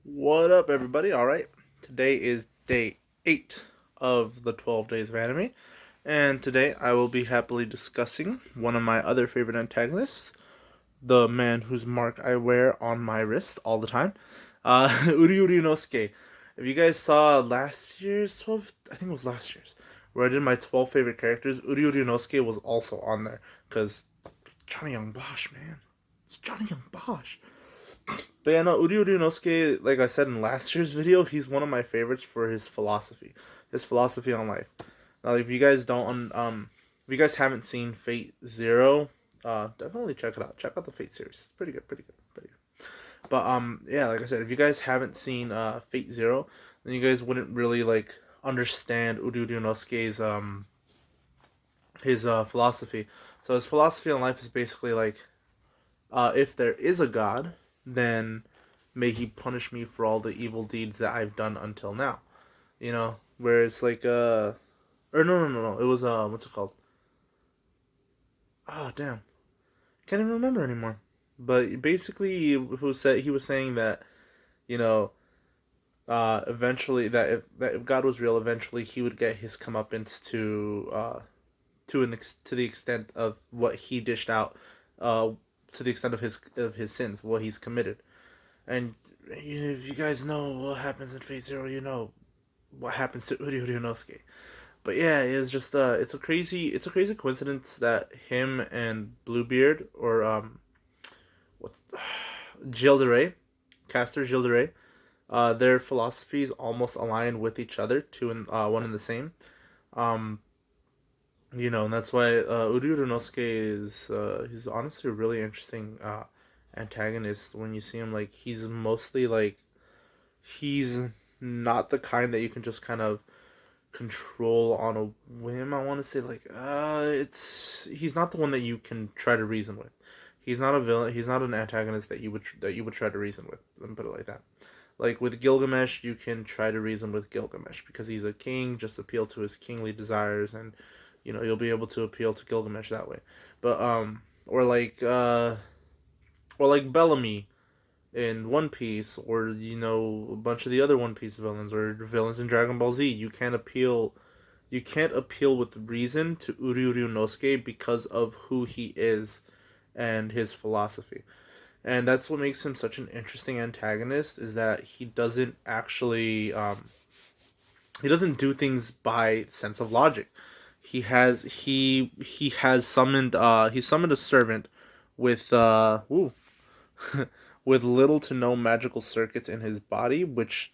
What up, everybody? All right, today is day 8 of the 12 days of anime, and today I will be happily discussing one of my other favorite antagonists, the man whose mark I wear on my wrist all the time, Uryu Ryuunosuke. If you guys saw last year's 12, I think it was last year's, where I did my 12 favorite characters, Uryu Ryuunosuke was also on there, because Johnny Young Bosch, man. It's Johnny Young Bosch. But yeah, no, Uryu Ryuunosuke, like I said in last year's video, he's one of my favorites for his philosophy on life. Now, if you guys don't, if you guys haven't seen Fate Zero, definitely check it out. Check out the Fate series. It's pretty good, pretty good, pretty good. But yeah, like I said, if you guys haven't seen Fate Zero, then you guys wouldn't really like understand Uryu Ryuunosuke's his philosophy. So his philosophy on life is basically like, if there is a god, then may he punish me for all the evil deeds that I've done until now. You know, where it's like or no, it was what's it called? Oh damn, can't even remember anymore. But basically, he was saying that you know, eventually that if God was real, eventually he would get his comeuppance to the extent of what he dished out, uh, to the extent of his sins, what he's committed. And if you guys know what happens in Fate Zero, you know what happens to Uryu Ryuunosuke. But yeah, it's just it's a crazy coincidence that him and Bluebeard or what Gilles de Rais, Caster Gilles de Rais, their philosophies almost align with each other, two and one and the same. Um, and that's why Uryu Ryuunosuke is he's honestly a really interesting antagonist. When you see him, like he's mostly like he's not the kind that you can just kind of control on a whim. I want to say like it's he's not the one that you can try to reason with. He's not a villain. He's not an antagonist that you would try to reason with. Let me put it like that. Like with Gilgamesh, you can try to reason with Gilgamesh because he's a king. Just appeal to his kingly desires, and you'll be able to appeal to Gilgamesh that way. But or like Bellamy in One Piece, or a bunch of the other One Piece villains, or villains in Dragon Ball Z. You can't appeal with reason to Uryu Ryuunosuke because of who he is and his philosophy. And that's what makes him such an interesting antagonist, is that he doesn't do things by sense of logic. He has summoned he summoned a servant with with little to no magical circuits in his body, which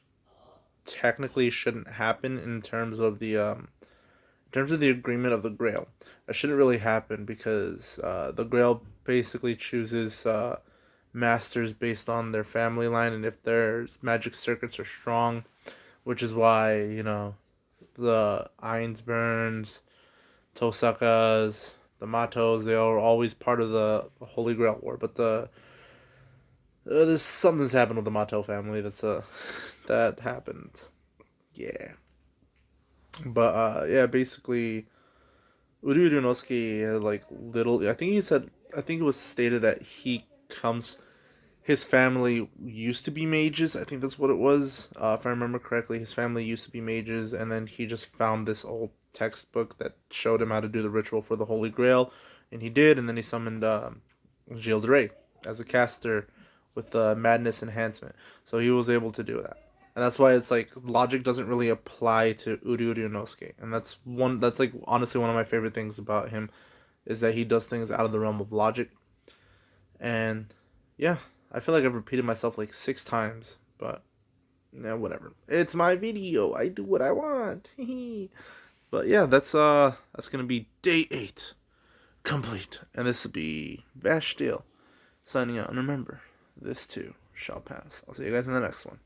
technically shouldn't happen in terms of the agreement of the Grail. That shouldn't really happen because the Grail basically chooses masters based on their family line, and if their magic circuits are strong, which is why the Ainsburns, Tosakas, the Matos, they are always part of the Holy Grail War. But there's something's happened with the Mato family that happened. Yeah, but yeah, basically, Uryu Ryuunosuke like little. I think it was stated that his family used to be mages. I think that's what it was. If I remember correctly, his family used to be mages, and then he just found this old textbook that showed him how to do the ritual for the Holy Grail, and he did. And then he summoned Gilles de Rais as a caster with Madness Enhancement, so he was able to do that. And that's why it's like logic doesn't really apply to Uryu Ryuunosuke, and that's like honestly one of my favorite things about him, is that he does things out of the realm of logic. And yeah, I feel like I've repeated myself like 6 times, but yeah, whatever. It's my video. I do what I want. But yeah, that's gonna be day 8 complete, and this will be Vash Steel signing out. And remember, this too shall pass. I'll see you guys in the next one.